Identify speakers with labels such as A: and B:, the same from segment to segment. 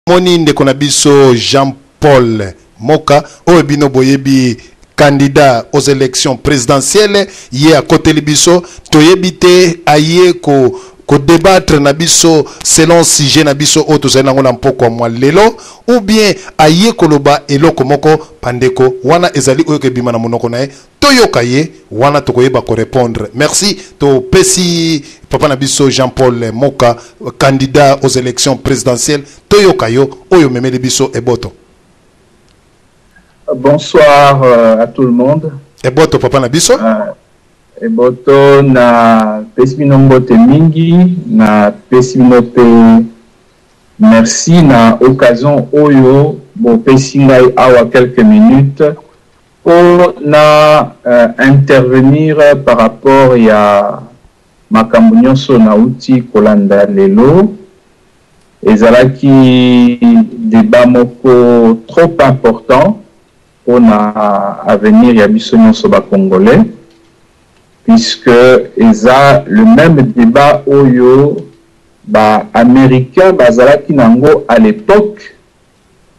A: Moni ndeko na biso Jean-Paul Moka Oebino Boyebi candidat aux élections présidentielles yé à côté libiso toyebite aye ko débattre na biso selon sujet na biso auto zana ngona mpoko mwa lelo ou bien aye koloba eloko moko pandeko wana ezali oyo ke bima na monoko na toyoka ye wana tokoyeba ko répondre. Merci to pesi papa na biso Jean-Paul Moka candidat aux élections présidentielles toyoka yo oyo memeli biso eboto.
B: Bonsoir à tout le monde.
A: Eboto papa na biso.
B: Eboto na pesmino mbote mingi na pesmino pe merci na occasion oyo bo pesingai awa quelques minutes pour intervenir par rapport à makambo nyonso na uti kolanda lelo ezalaki débat moko trop important pour l'avenir ya biso nyonso ba congolais puisque eza le même débat oyo ba américain bazalaki nango à l'époque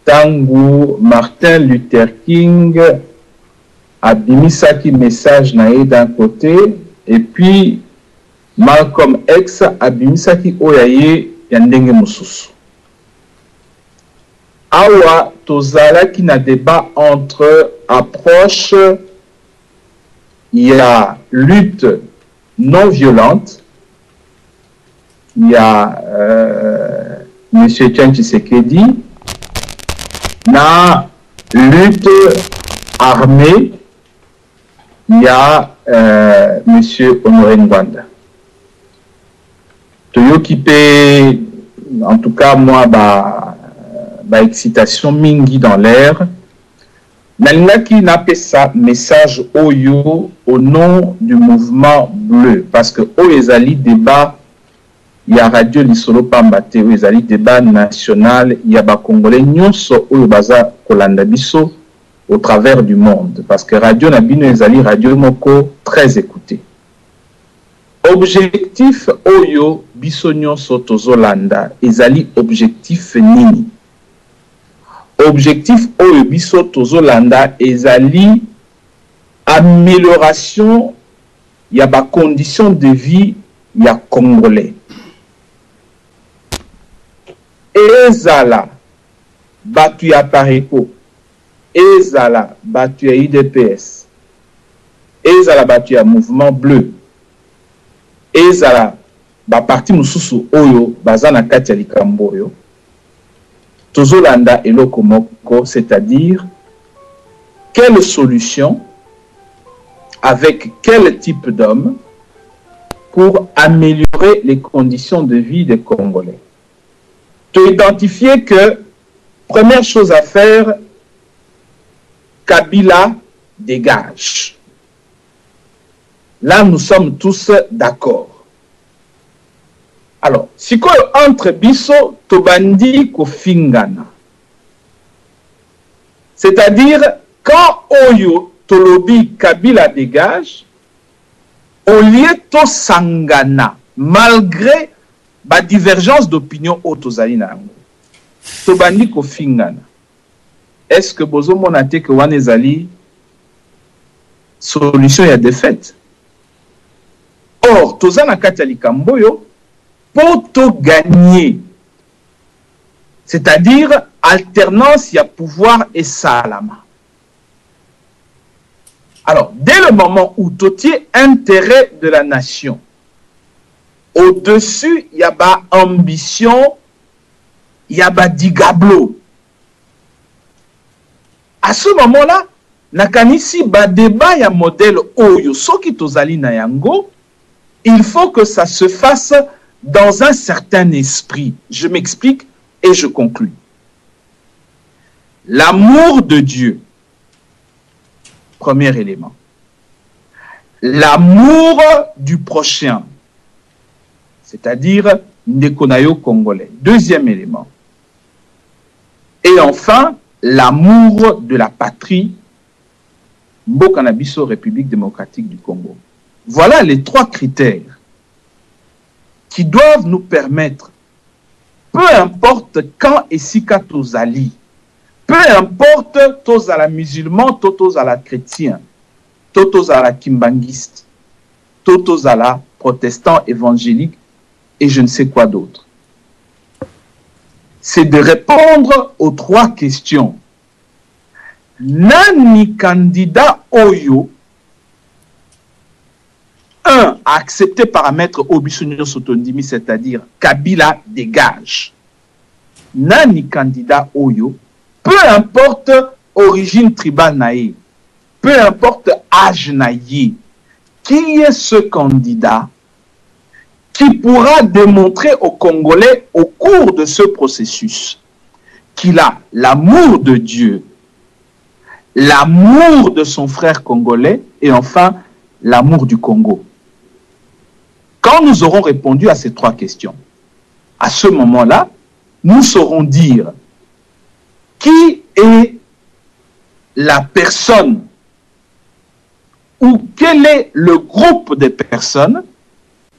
B: tangu Martin Luther King abimisaki message naé d'un côté et puis Malcolm X abimisaki oyaye ya ndenge mususu. Awa tozalaki na débat entre approche il y a lutte non violente, il y a M. Tshisekedi, na lutte armée, il y a M. Honoré Ngwanda. Toyokipe, en tout cas moi, excitation mingi dans l'air. Nalingaki napesa message oyo au nom du mouvement bleu parce que oyezali débat ya radio lisolo pambate oyezali débat national ya ba congolais nyonso oyo baza kolanda biso au travers du monde parce que radio na bino ezali radio moko très écouté. Objectif oyo biso nyonso tozolanda ezali objectif nini? Objectif oyo biso tozolanda ezali amélioration ya ba conditions de vie ya congolais. Ezala batu ya Pareco, ezala batu ya IDPS, ezala batu ya mouvement bleu, ezala ba parti mususu oyo baza na kati ya likambo oyo. Tozolanda eloko moko, c'est-à-dire quelle solution avec quel type d'homme pour améliorer les conditions de vie des Congolais. Tu identifier que première chose à faire, Kabila dégage. Là, nous sommes tous d'accord. Alors, si quoi entre biso tobandi ko fingana. C'est-à-dire, quand Oyo tolobi Kabila dégage, au lieu to sangana, malgré la divergence d'opinion au tozali na yango, tobandi ko fingana. Est-ce que bozo monate que wanezali solution ya défaite? Or, tozana kati ya likambo yo, pour te gagner, c'est-à-dire alternance, il y a pouvoir et salama. Alors, dès le moment où tu as intérêt de la nation, au-dessus, il y a ba ambition, il y a ba digablo. À ce moment-là, nakanisi ba débat ya modèle oyo soki tozali na yango, il faut que ça se fasse dans un certain esprit. Je m'explique et je conclus. L'amour de Dieu, premier élément. L'amour du prochain, c'est-à-dire Ndekonayo congolais, deuxième élément. Et enfin, l'amour de la patrie, Mbokanabiso, République démocratique du Congo. Voilà les trois critères qui doivent nous permettre, peu importe quand et si quand tozali, peu importe tous à la musulman, tous à la chrétien, tous à la kimbanguiste, tous à la protestant évangélique et je ne sais quoi d'autre. C'est de répondre aux 3 questions. Nani candidat Oyo, 1, a accepté paramètre Obisonyo Sotondimi, c'est-à-dire Kabila dégage. Nani candidat Oyo, peu importe origine tribale naïe, peu importe âge naïe, qui est ce candidat qui pourra démontrer aux Congolais au cours de ce processus qu'il a l'amour de Dieu, l'amour de son frère congolais et enfin l'amour du Congo. Quand nous aurons répondu à ces 3 questions, à ce moment-là, nous saurons dire qui est la personne ou quel est le groupe de personnes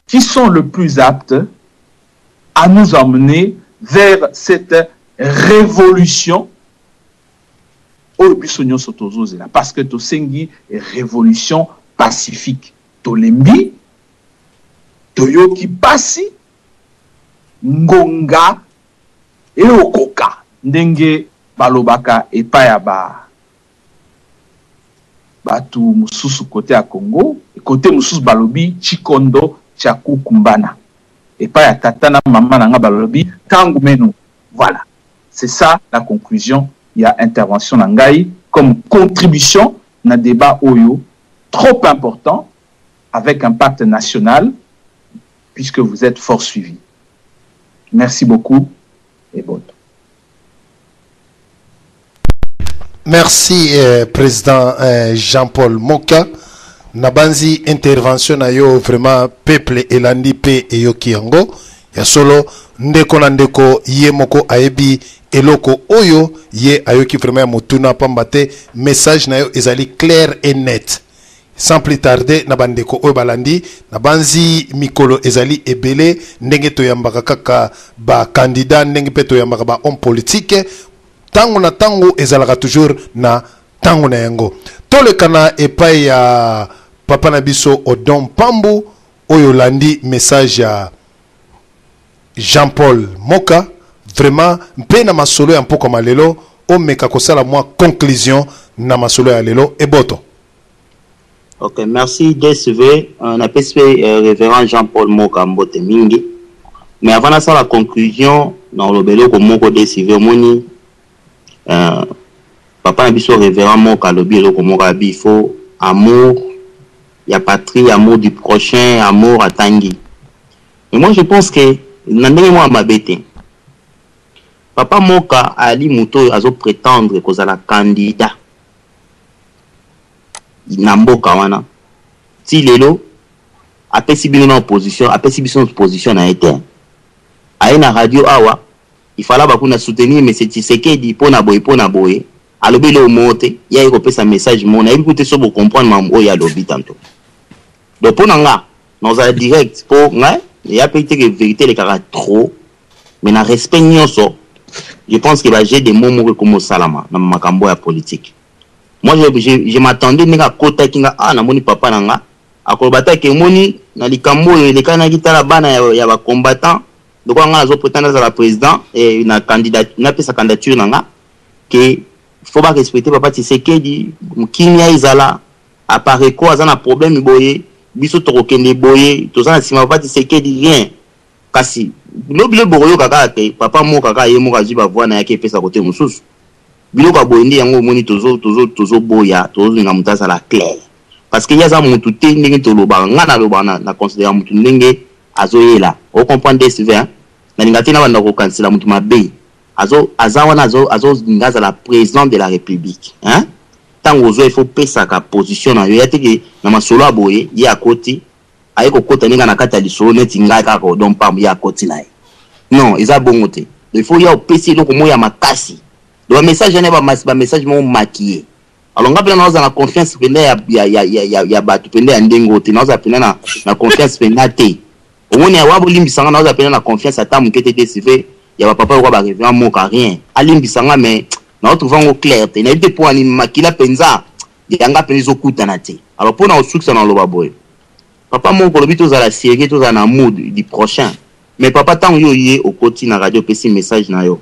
B: qui sont le plus aptes à nous emmener vers cette révolution parce que Tosengi est révolution pacifique. Tolembi, Toyoki Pasi, Ngonga et Okoka. Ndenge Balobaka et Payaba. Batu Mususu côté à Congo, et côté Mususu Balobi, Chikondo, Chaku Kumbana. Et Paya Tatana Mama Nanga Balobi, Kangumenu. Voilà. C'est ça la conclusion. Il y a intervention Nangaï comme contribution dans un débat Oyo trop important avec impact national puisque vous êtes fort suivis. Merci beaucoup et bon.
A: Merci président Jean-Paul Moka. Nabanzi intervention na yo vraiment peuple elandi pe eyokiango ya solo ndeko na ndeko ye moko ayebi eloko oyo ye ayoki vraiment motuna pambate message na yo ezali clair et net sans plus tarder na bandeko oyo balandi na banzi mikolo ezali ebele ndenge toyambaka kaka ba candidat ndenge pe toyambaka ba homme politique tango na tango ezalaka toujours na tango na yango tolekana epai ya papa na biso Odon Pambu oyo landi message ya Jean-Paul Moka vraiment mpe na masolo ya mpoko malelo o meka kosala mwa conclusion na masolo ya lelo eboto.
C: Ok, merci DSV. On appelle révérend Jean-Paul Moka Mbote Mingi. Mais avant de la conclusion, dans le bélo comme Moko DSV moni papa na biso révérend Moka le bélo comme Moka il faut amour, il y a patrie, amour du prochain, amour à Tanguy. Et moi je pense que nandenge moi mabete. Papa Moka Ali Muto azo prétendre que la candidat Namboka wana ti lelo apesi bino na opposition apesi biso opposition na été aye na radio awa il fallait ba kuna soutenir mais c'est Tshisekedi pona boye alobi le monte ya iko pesa message mona écoutez so bo comprendre mambo ya lobi tanto donc pona nga nous a direct pour nga ya pété que vérité les cara trop mais na respect nyonso je pense que j'ai des mots comme salama na makambo ya politique. Moi je m'attendais à kota kinga na moni papa nanga akolobata ke moni na likambo le kana kitala bana ya ba combattant donc nga zo prétendre à la président et na candidat na pesa candidature nanga que faut pas respecter papa Tshisekedi mkinya izala apparaît quoi ça na problème boye biso to kokende boye to ça na sima papa Tshisekedi rien kasi le boroyo kaka ke papa Moka kaka ye Moka jiba voix na yake pesa côté mususu biloko bondi yango moni tozo boya tozo nga mutasa la clair parce que yaza mutu te ndenge to loba ngana loba na considérer mutu ndenge azoyela o comprendre DSV hein na ngati na banda ko cancela mutu mabe azawana ngaza la président de la république hein tango zo il faut pesa ka position na yo yateke na masolo aboye ya koti ayeko kota ninga na kata lisolo neti ngai ka ko don pam ya koti na non eza bongote il faut ya opesi loko moya makasi. Le message n'est pas un message maquillé. Alors, on a la confiance que ya batu pende ya ndengo te naza pena na confiance pena te. Au moins ya wabu limbi sanga naza pena na confiance ata mukete DSV il y a papa quoi ba révéler mot rien alimbisanga mais na retrouver ngo clair te na été pour anima kila penza yanga penzo kutana te alors pour na succès na loba boy papa mon ko lobito za la série to za na mood du prochain mais papa tant yo yé au côté na radio pesi message na yo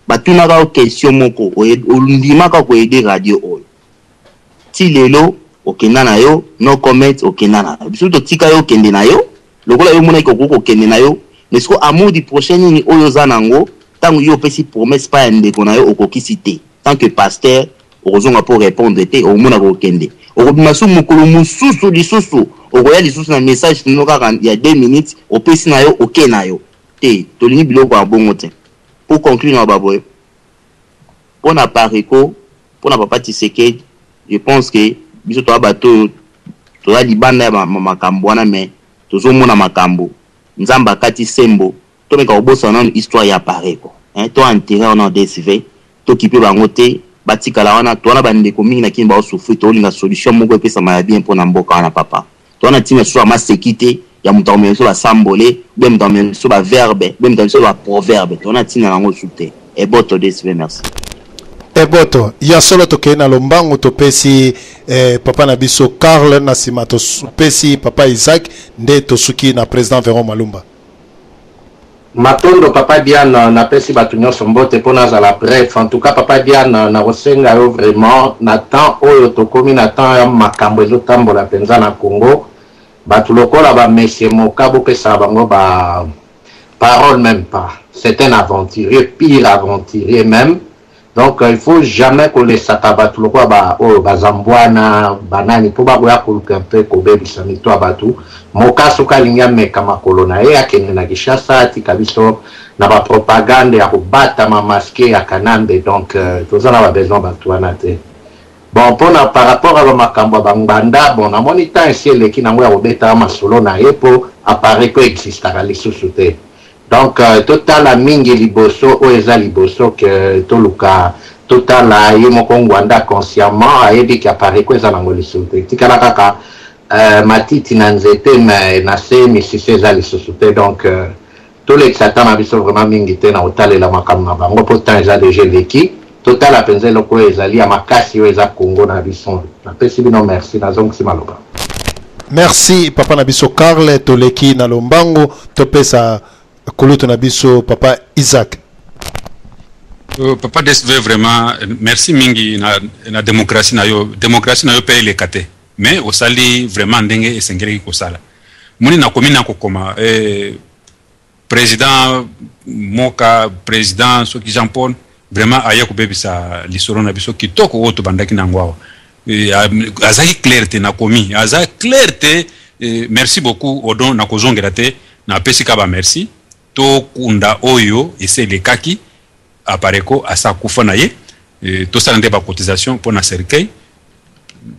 C: batuna ka question moko o ndima ka ko aider radio o ti lelo okenda na yo no comment okenda na biso to tika yo kende na yo lokola yo mona ko kende na yo mais ce amour du prochain ni oyo za nango tant yo pesi promesse pas ndeko na yo okokisi te tant que pasteur ozonga pour répondre te o mona ko kende o bimasu mukulu mususu lisusu o koya lisusu na message no ka il y a 2 minutes o pesi na yo okena yo te to lini biloko abongo te pour conclure na baboy pour na pareko pour na papa Tshisekedi je pense que biso to abato to la libanda makambo wana mais tozo mona makambo nzamba kati sembo to meka obosa na histoire ya pareko hein to intérêt on a décivé to kipe bango te batika la wana to na bande ko mingi na kimba o souffrir to linga solution moko pesa ma bien pour na mboka wana papa to na tina so ma sécurité ya mutamelo so ba sambole be mutamelo so ba verbe be mutamelo so ba proverbe to na tina nango soute et boto décivé merci.
A: Eboto, ya solo toke na lombangu to pesi papa na biso Karl Nasima to pesi papa Isaac nde to suki na président Véron Malumba.
D: Matondo papa Diane na pesi batunyo sombote pona za la bref en tout cas papa Diane na rosenga yo vraiment na temps oyo to komi na temps ya makambo ezo tambola penza na Congo batu lokola ba monsieur Mokabo pesa bango ba parole même pas c'est un aventurier pire aventurier même. Donc il faut jamais que les satabatu le quoi ba oh bazambwana banani pour ba boya kuluka mpe ko bebi samito abatu mokaso kalinga meka makolona e akene na Kishasa tikabiso na ba propagande ya kubata ma masqué ya Kanambe donc tous on a besoin batu anate bon pona par rapport à makambo banganda bon na monita ciel ki na ngwa robeta masolo na epo apparaît que existe à lisusu te. Donc, total la mingi liboso, oeza liboso que toluka, total la yemoko ngwanda consciemment, a yedi qui apparaît quoi ça nango lisoute. Tikala kaka, matiti nanzete, mais nase, misise za lisoute. Donc, tous les satan abiso vraiment mingi te na otale la makama bango, pourtant eza déjà leki, total la penze loko ezali, a makasi oeza Congo na bison. Na pesi bino merci, na zong si maloba.
A: Merci, papa Nabiso Karl, toleki na lombango, topesa Koloto Nabiso, papa Isaac.
E: Papa DSV vraiment merci mingi na démocratie na yo paye les kate mais au sali vraiment ndenge esengeli ko sala muni na komina ko koma président Moka président Soki Jean Paul vraiment aya ko bebisa lisoro na biso kitoko oto bandaki na ngwao azaki clarté na komi azaki clarté merci beaucoup odon na kozongela te na pesika ba merci to kunda oyo ese le kaki apareko asa kufana ye to sala ndeba cotisation pour na cercueil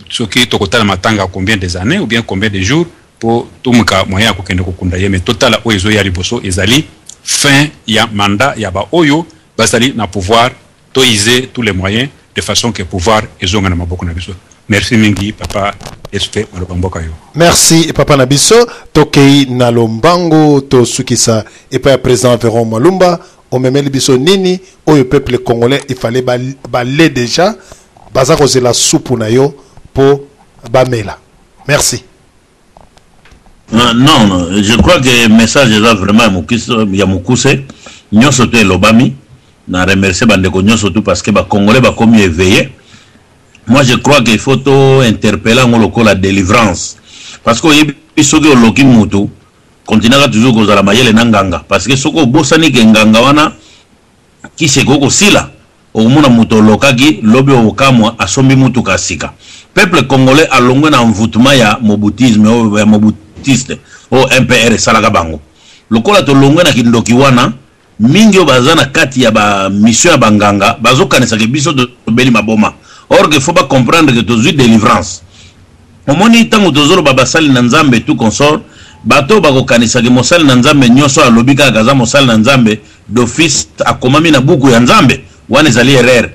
E: ce qui to kotala matanga combien des années ou bien combien de jours pour tout muka moyen ko kende ko kunda ye mais total oyo ya liboso ezali fin ya mandat ya ba oyo basali na pouvoir toiser tous les moyens de façon que pouvoir ezonga na maboko na biso. Merci mingi papa SP malobamboka yo.
A: Merci papa Nabiso tokei na lombango to sukisa et pas président Véron Malumba o memeli biso nini o peuple congolais il fallait baler déjà baza koze la soupe na yo pour bamela. Merci.
F: Non, je crois que le message est vraiment Yamukuse nyoso te lobami na remercier bandeko nyoso tout parce que ba congolais ba comme éveillé. Moi, je crois qu'il faut interpeller la délivrance. Parce que ce que loki mutu continue toujours cause la mayele nanganga. Parce que ce que bosani ke nganga wana qui se koko sila au muna muto lokaki lobi okamwa asombi mutu kasika. Peuple congolais a longwe na envoûtement ya moboutisme ou ya moboutiste au MPR salaka bango. Lokola to longwe na kindoki wana mingi bazana kati ya ba mission ya banganga bazokanisa ke biso de beli maboma. Or, il faut pas comprendre que tu as une délivrance. Au moment où tu as babasali nanzambe tout consort, bato bako kanisa ke mosali nanzambe nyoso a lobika gaza mosali nanzambe d'office a komami na buku ya nzambe wana ezali erreur.